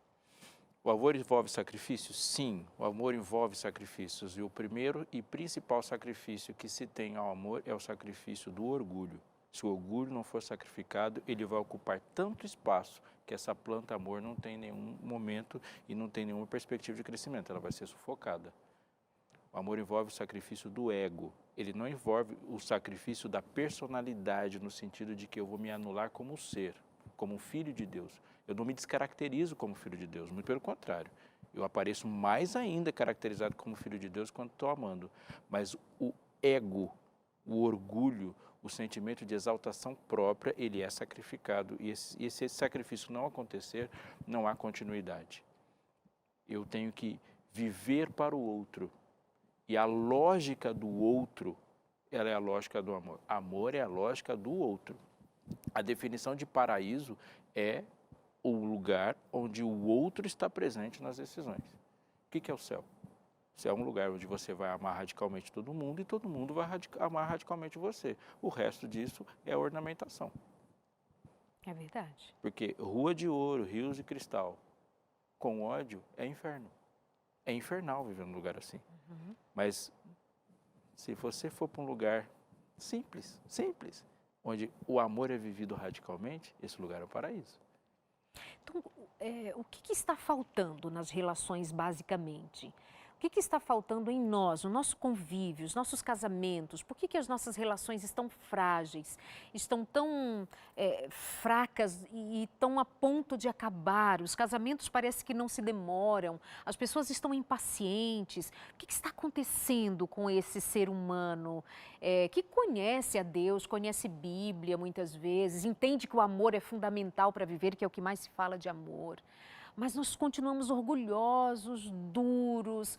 O amor envolve sacrifícios? Sim, o amor envolve sacrifícios. E o primeiro e principal sacrifício que se tem ao amor é o sacrifício do orgulho. Se o orgulho não for sacrificado, ele vai ocupar tanto espaço que essa planta amor não tem nenhum momento e não tem nenhuma perspectiva de crescimento, ela vai ser sufocada. O amor envolve o sacrifício do ego, ele não envolve o sacrifício da personalidade, no sentido de que eu vou me anular como ser, como um filho de Deus. Eu não me descaracterizo como filho de Deus, muito pelo contrário. Eu apareço mais ainda caracterizado como filho de Deus quando estou amando. Mas o ego, o orgulho, o sentimento de exaltação própria, ele é sacrificado. E se esse sacrifício não acontecer, não há continuidade. Eu tenho que viver para o outro. E a lógica do outro, ela é a lógica do amor. Amor é a lógica do outro. A definição de paraíso é o lugar onde o outro está presente nas decisões. O que é o céu? O céu é um lugar onde você vai amar radicalmente todo mundo e todo mundo vai amar radicalmente você. O resto disso é ornamentação.
É verdade.
Porque rua de ouro, rios de cristal, com ódio é inferno. É infernal viver num lugar assim.
Uhum.
Mas se você for para um lugar simples, onde o amor é vivido radicalmente, esse lugar é o paraíso.
Então, o que está faltando nas relações, basicamente? O que está faltando em nós, no nosso convívio, os nossos casamentos? Por que as nossas relações estão frágeis, estão tão fracas e estão a ponto de acabar? Os casamentos parece que não se demoram, as pessoas estão impacientes. O que está acontecendo com esse ser humano que conhece a Deus, conhece Bíblia muitas vezes, entende que o amor é fundamental para viver, que é o que mais se fala de amor? Mas nós continuamos orgulhosos, duros,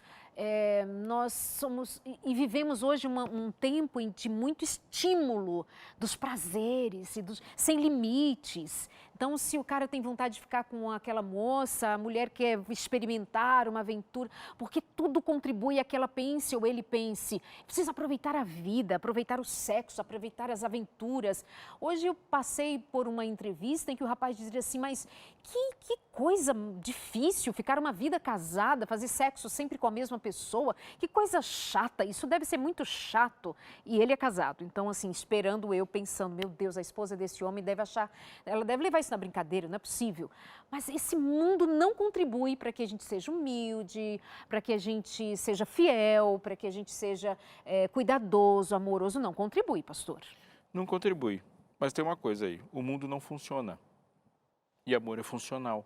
nós somos e vivemos hoje um tempo de muito estímulo dos prazeres, sem limites. Então, se o cara tem vontade de ficar com aquela moça, a mulher quer experimentar uma aventura, porque tudo contribui a que ela pense ou ele pense. Precisa aproveitar a vida, aproveitar o sexo, aproveitar as aventuras. Hoje eu passei por uma entrevista em que o rapaz dizia assim, mas que coisa difícil ficar uma vida casada, fazer sexo sempre com a mesma pessoa, que coisa chata, isso deve ser muito chato. E ele é casado, então assim, esperando eu, pensando, meu Deus, a esposa desse homem deve achar, ela deve levar isso na brincadeira, não é possível. Mas esse mundo não contribui para que a gente seja humilde, para que a gente seja fiel, para que a gente seja cuidadoso, amoroso, não contribui, pastor.
Não contribui, mas tem uma coisa aí, o mundo não funciona. E amor é funcional.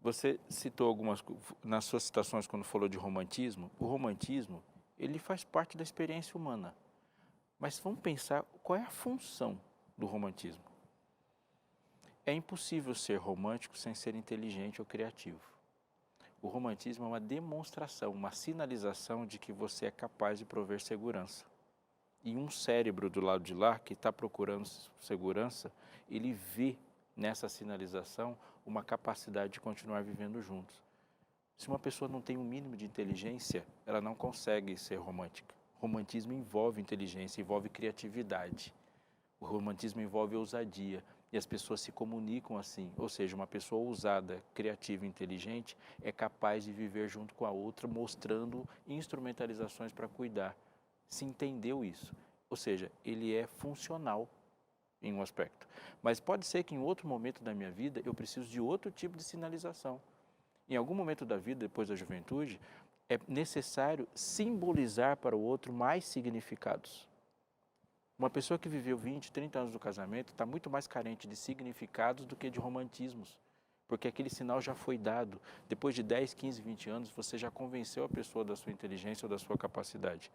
Você citou algumas, nas suas citações, quando falou de romantismo, o romantismo, ele faz parte da experiência humana. Mas vamos pensar qual é a função do romantismo. É impossível ser romântico sem ser inteligente ou criativo. O romantismo é uma demonstração, uma sinalização de que você é capaz de prover segurança. E um cérebro do lado de lá, que está procurando segurança, ele vê nessa sinalização uma capacidade de continuar vivendo juntos. Se uma pessoa não tem um mínimo de inteligência, ela não consegue ser romântica. Romantismo envolve inteligência, envolve criatividade. O romantismo envolve ousadia. E as pessoas se comunicam assim. Ou seja, uma pessoa ousada, criativa e inteligente é capaz de viver junto com a outra, mostrando instrumentalizações para cuidar. Se entendeu isso. Ou seja, ele é funcional em um aspecto. Mas pode ser que em outro momento da minha vida eu preciso de outro tipo de sinalização. Em algum momento da vida, depois da juventude, é necessário simbolizar para o outro mais significados. Uma pessoa que viveu 20, 30 anos do casamento está muito mais carente de significados do que de romantismos. Porque aquele sinal já foi dado. Depois de 10, 15, 20 anos, você já convenceu a pessoa da sua inteligência ou da sua capacidade.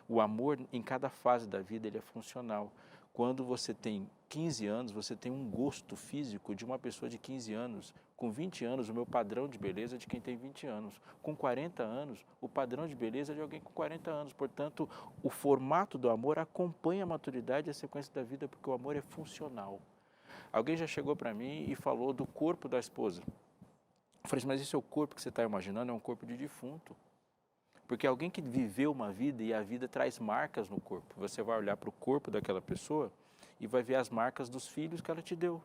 O amor, em cada fase da vida, ele é funcional. Quando você tem 15 anos, você tem um gosto físico de uma pessoa de 15 anos. Com 20 anos, o meu padrão de beleza é de quem tem 20 anos. Com 40 anos, o padrão de beleza é de alguém com 40 anos. Portanto, o formato do amor acompanha a maturidade e a sequência da vida, porque o amor é funcional. Alguém já chegou para mim e falou do corpo da esposa. Eu falei assim, mas esse é o corpo que você está imaginando? É um corpo de defunto. Porque alguém que viveu uma vida e a vida traz marcas no corpo. Você vai olhar para o corpo daquela pessoa e vai ver as marcas dos filhos que ela te deu.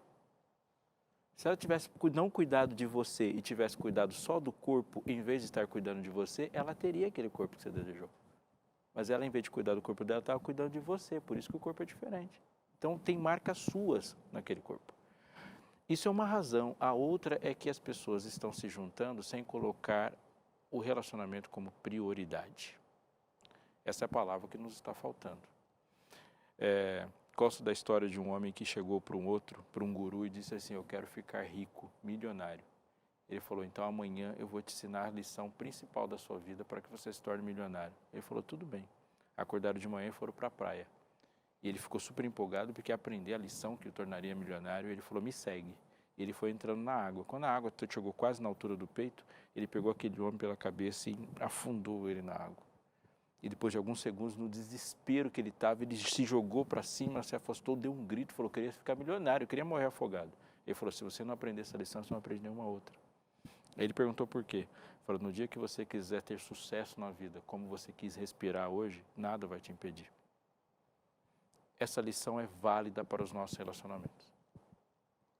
Se ela tivesse não cuidado de você e tivesse cuidado só do corpo, em vez de estar cuidando de você, ela teria aquele corpo que você desejou. Mas ela, em vez de cuidar do corpo dela, estava cuidando de você, por isso que o corpo é diferente. Então, tem marcas suas naquele corpo. Isso é uma razão. A outra é que as pessoas estão se juntando sem colocar o relacionamento como prioridade. Essa é a palavra que nos está faltando. Gosto da história de um homem que chegou para um guru e disse assim: eu quero ficar rico, milionário. Ele falou: então amanhã eu vou te ensinar a lição principal da sua vida para que você se torne milionário. Ele falou: tudo bem. Acordaram de manhã e foram para a praia. E ele ficou super empolgado porque ia aprender a lição que o tornaria milionário. Ele falou: me segue. E ele foi entrando na água. Quando a água chegou quase na altura do peito, ele pegou aquele homem pela cabeça e afundou ele na água. E depois de alguns segundos, no desespero que ele estava, ele se jogou para cima, se afastou, deu um grito, falou: queria ficar milionário, eu queria morrer afogado. Ele falou: se você não aprender essa lição, você não aprende nenhuma outra. Aí ele perguntou por quê. Ele falou: no dia que você quiser ter sucesso na vida, como você quis respirar hoje, nada vai te impedir. Essa lição é válida para os nossos relacionamentos.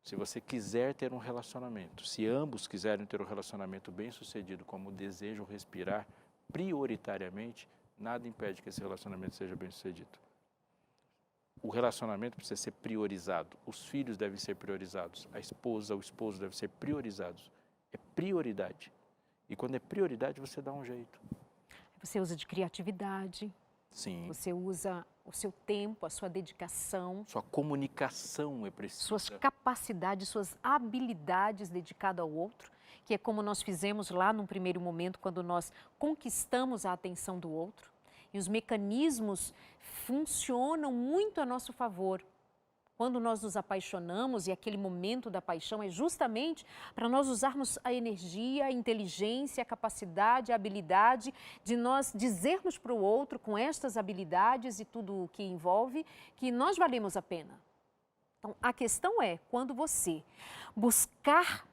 Se você quiser ter um relacionamento, se ambos quiserem ter um relacionamento bem sucedido, como desejam respirar prioritariamente, nada impede que esse relacionamento seja bem sucedido. O relacionamento precisa ser priorizado, os filhos devem ser priorizados, a esposa, o esposo devem ser priorizados. É prioridade. E quando é prioridade, você dá um jeito.
Você usa de criatividade.
Sim.
Você usa o seu tempo, a sua dedicação.
Sua comunicação é precisa.
Suas capacidades, suas habilidades dedicadas ao outro, que é como nós fizemos lá num primeiro momento, quando nós conquistamos a atenção do outro. E os mecanismos funcionam muito a nosso favor. Quando nós nos apaixonamos, e aquele momento da paixão é justamente para nós usarmos a energia, a inteligência, a capacidade, a habilidade de nós dizermos para o outro, com estas habilidades e tudo o que envolve, que nós valemos a pena. Então, a questão é, quando você buscar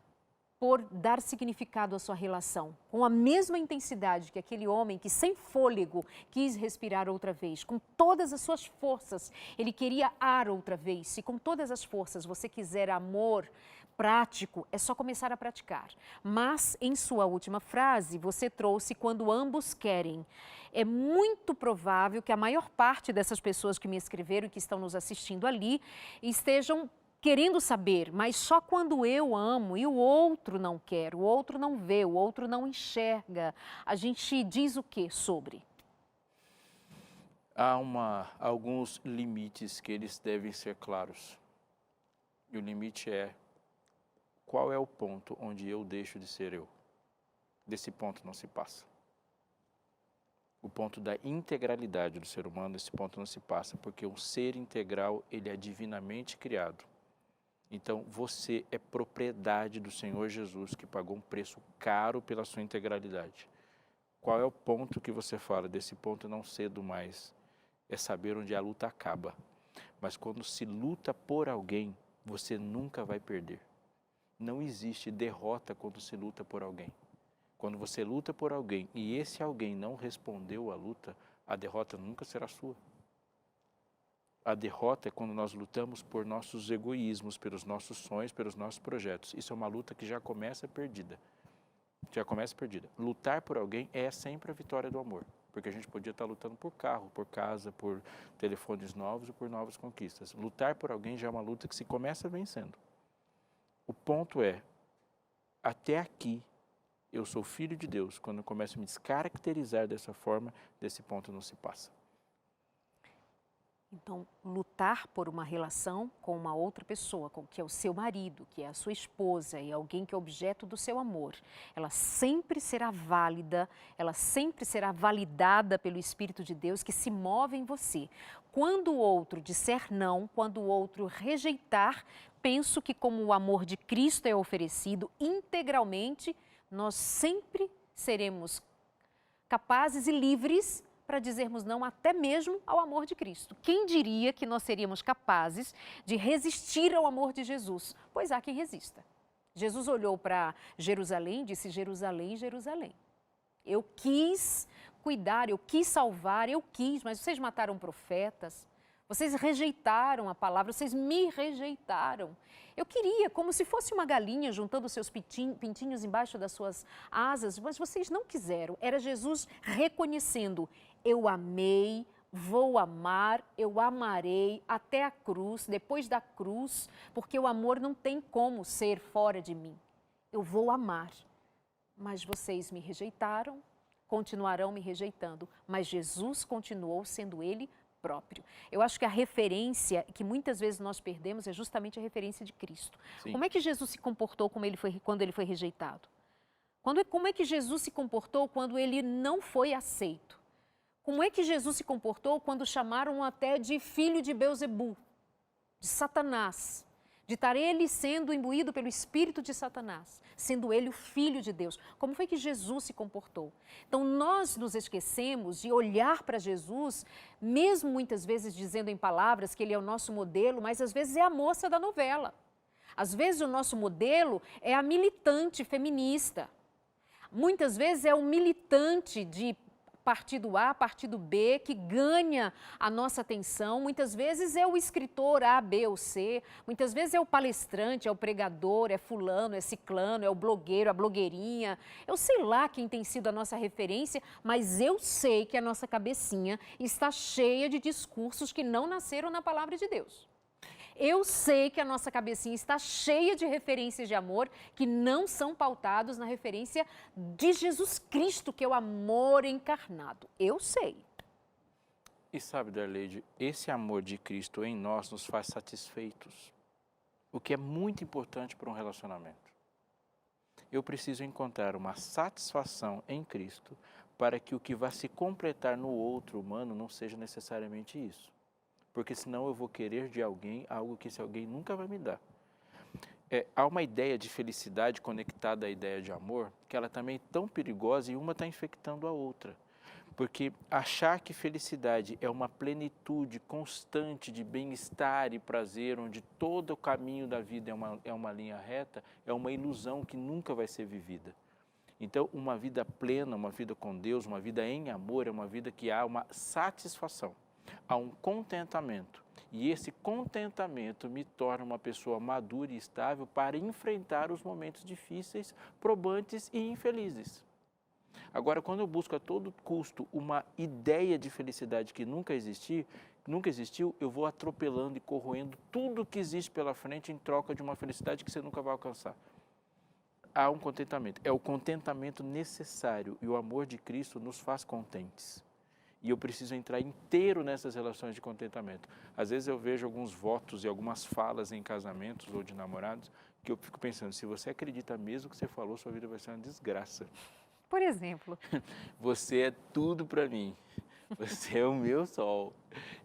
por dar significado à sua relação, com a mesma intensidade que aquele homem que sem fôlego quis respirar outra vez, com todas as suas forças, ele queria ar outra vez. Se com todas as forças você quiser amor prático, é só começar a praticar. Mas em sua última frase, você trouxe quando ambos querem. É muito provável que a maior parte dessas pessoas que me escreveram e que estão nos assistindo ali estejam querendo saber, mas só quando eu amo e o outro não quer, o outro não vê, o outro não enxerga, a gente diz o que sobre?
Há alguns limites que eles devem ser claros. E o limite é: qual é o ponto onde eu deixo de ser eu? Desse ponto não se passa. O ponto da integralidade do ser humano, desse ponto não se passa, porque o ser integral, ele é divinamente criado. Então, você é propriedade do Senhor Jesus, que pagou um preço caro pela sua integralidade. Qual é o ponto que você fala? Desse ponto não cedo mais. É saber onde a luta acaba. Mas quando se luta por alguém, você nunca vai perder. Não existe derrota quando se luta por alguém. Quando você luta por alguém e esse alguém não respondeu à luta, a derrota nunca será sua. A derrota é quando nós lutamos por nossos egoísmos, pelos nossos sonhos, pelos nossos projetos. Isso é uma luta que já começa perdida. Já começa perdida. Lutar por alguém é sempre a vitória do amor. Porque a gente podia estar lutando por carro, por casa, por telefones novos ou por novas conquistas. Lutar por alguém já é uma luta que se começa vencendo. O ponto é, até aqui, eu sou filho de Deus. Quando eu começo a me descaracterizar dessa forma, desse ponto não se passa.
Então, lutar por uma relação com uma outra pessoa, que é o seu marido, que é a sua esposa e alguém que é objeto do seu amor, ela sempre será válida, ela sempre será validada pelo Espírito de Deus que se move em você. Quando o outro disser não, quando o outro rejeitar, penso que como o amor de Cristo é oferecido integralmente, nós sempre seremos capazes e livres para dizermos não até mesmo ao amor de Cristo. Quem diria que nós seríamos capazes de resistir ao amor de Jesus? Pois há quem resista. Jesus olhou para Jerusalém e disse: Jerusalém, Jerusalém, eu quis cuidar, eu quis salvar, eu quis, mas vocês mataram profetas, vocês rejeitaram a palavra, vocês me rejeitaram. Eu queria, como se fosse uma galinha juntando seus pintinhos embaixo das suas asas, mas vocês não quiseram. Era Jesus reconhecendo: eu amei vou amar, eu amarei até a cruz, depois da cruz, porque o amor não tem como ser fora de mim. Eu vou amar. Mas vocês me rejeitaram, continuarão me rejeitando, mas Jesus continuou sendo Ele próprio. Eu acho que a referência que muitas vezes nós perdemos é justamente a referência de Cristo.
Sim.
Como é que Jesus se comportou quando ele foi rejeitado? Como é que Jesus se comportou quando ele não foi aceito? Como é que Jesus se comportou quando chamaram até de filho de Beelzebul, de Satanás? De estar ele sendo imbuído pelo espírito de Satanás, sendo ele o Filho de Deus. Como foi que Jesus se comportou? Então, nós nos esquecemos de olhar para Jesus, mesmo muitas vezes dizendo em palavras que ele é o nosso modelo, mas às vezes é a moça da novela. Às vezes o nosso modelo é a militante feminista. Muitas vezes é o militante de partido A, partido B, que ganha a nossa atenção. Muitas vezes é o escritor A, B ou C, muitas vezes é o palestrante, é o pregador, é fulano, é ciclano, é o blogueiro, a blogueirinha. Eu sei lá quem tem sido a nossa referência, mas eu sei que a nossa cabecinha está cheia de discursos que não nasceram na palavra de Deus. Eu sei que a nossa cabecinha está cheia de referências de amor que não são pautados na referência de Jesus Cristo, que é o amor encarnado. Eu sei.
E sabe, Darleide, esse amor de Cristo em nós nos faz satisfeitos, o que é muito importante para um relacionamento. Eu preciso encontrar uma satisfação em Cristo para que o que vai se completar no outro humano não seja necessariamente isso. Porque senão eu vou querer de alguém algo que esse alguém nunca vai me dar. Há uma ideia de felicidade conectada à ideia de amor, que ela também é tão perigosa e uma está infectando a outra. Porque achar que felicidade é uma plenitude constante de bem-estar e prazer, onde todo o caminho da vida é uma linha reta, é uma ilusão que nunca vai ser vivida. Então, uma vida plena, uma vida com Deus, uma vida em amor, é uma vida que há uma satisfação. Há um contentamento, e esse contentamento me torna uma pessoa madura e estável para enfrentar os momentos difíceis, probantes e infelizes. Agora, quando eu busco a todo custo uma ideia de felicidade que nunca existiu, eu vou atropelando e corroendo tudo que existe pela frente em troca de uma felicidade que você nunca vai alcançar. Há um contentamento, é o contentamento necessário, e o amor de Cristo nos faz contentes. E eu preciso entrar inteiro nessas relações de contentamento. Às vezes eu vejo alguns votos e algumas falas em casamentos ou de namorados que eu fico pensando, se você acredita mesmo que você falou, sua vida vai ser uma desgraça.
Por exemplo?
Você é tudo para mim. Você é o meu sol.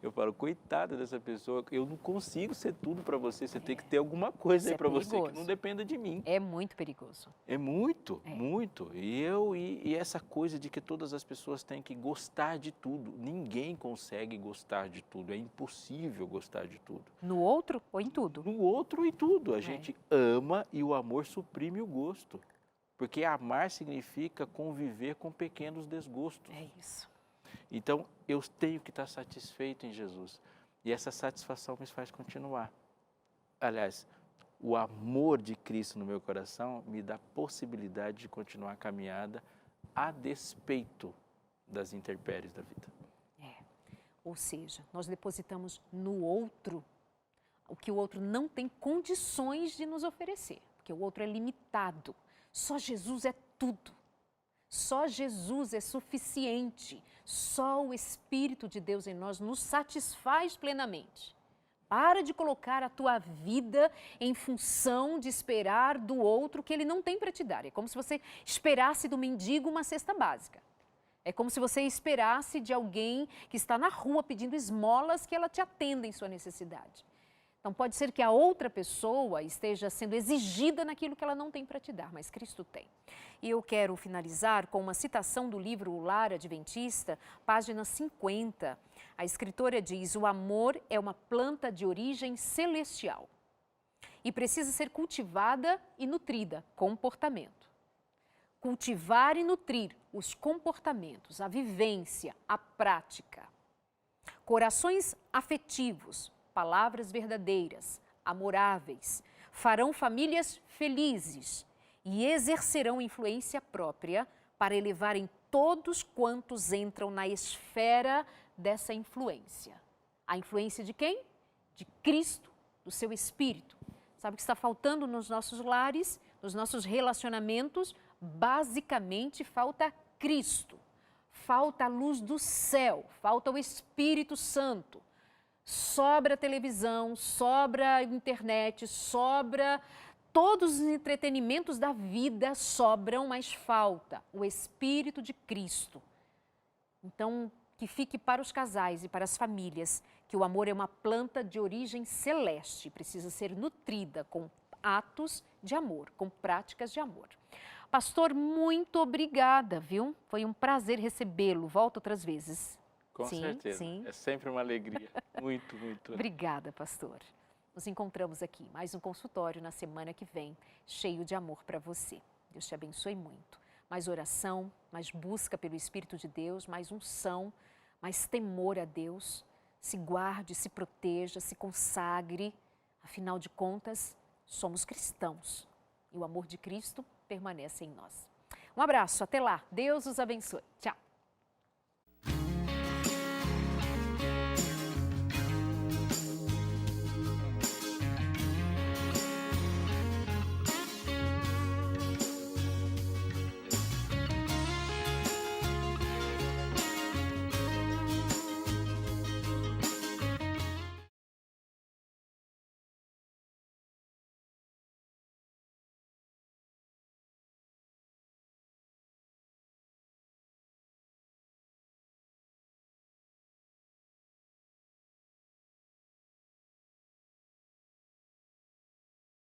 Eu falo, coitada dessa pessoa, eu não consigo ser tudo para você, você tem que ter alguma coisa aí para você que não dependa de mim.
É muito perigoso.
É muito, muito. E essa coisa de que todas as pessoas têm que gostar de tudo. Ninguém consegue gostar de tudo, é impossível gostar de tudo.
No outro ou em tudo?
No outro e tudo. A gente ama e o amor suprime o gosto. Porque amar significa conviver com pequenos desgostos.
É isso.
Então, eu tenho que estar satisfeito em Jesus. E essa satisfação me faz continuar. Aliás, o amor de Cristo no meu coração me dá a possibilidade de continuar a caminhada a despeito das intempéries da vida.
Ou seja, nós depositamos no outro o que o outro não tem condições de nos oferecer. Porque o outro é limitado. Só Jesus é tudo. Só Jesus é suficiente. Só o Espírito de Deus em nós nos satisfaz plenamente. Para de colocar a tua vida em função de esperar do outro que ele não tem para te dar. É como se você esperasse do mendigo uma cesta básica. É como se você esperasse de alguém que está na rua pedindo esmolas que ela te atenda em sua necessidade. Então, pode ser que a outra pessoa esteja sendo exigida naquilo que ela não tem para te dar, mas Cristo tem. E eu quero finalizar com uma citação do livro O Lar Adventista, página 50. A escritora diz, o amor é uma planta de origem celestial e precisa ser cultivada e nutrida, comportamento. Cultivar e nutrir os comportamentos, a vivência, a prática. Corações afetivos, palavras verdadeiras, amoráveis, farão famílias felizes e exercerão influência própria para elevarem todos quantos entram na esfera dessa influência. A influência de quem? De Cristo, do seu Espírito. Sabe o que está faltando nos nossos lares, nos nossos relacionamentos? Basicamente, falta Cristo. Falta a luz do céu, falta o Espírito Santo. Sobra a televisão, sobra a internet, sobra todos os entretenimentos da vida sobram, mas falta o Espírito de Cristo. Então, que fique para os casais e para as famílias que o amor é uma planta de origem celeste, precisa ser nutrida com atos de amor, com práticas de amor. Pastor, muito obrigada, viu? Foi um prazer recebê-lo. Volto outras vezes.
Com certeza. Sim. É sempre uma alegria. Muito, muito.
Obrigada, pastor. Nos encontramos aqui, mais um consultório na semana que vem, cheio de amor para você. Deus te abençoe muito. Mais oração, mais busca pelo Espírito de Deus, mais unção, mais temor a Deus. Se guarde, se proteja, se consagre. Afinal de contas, somos cristãos e o amor de Cristo permanece em nós. Um abraço, até lá. Deus os abençoe. Tchau.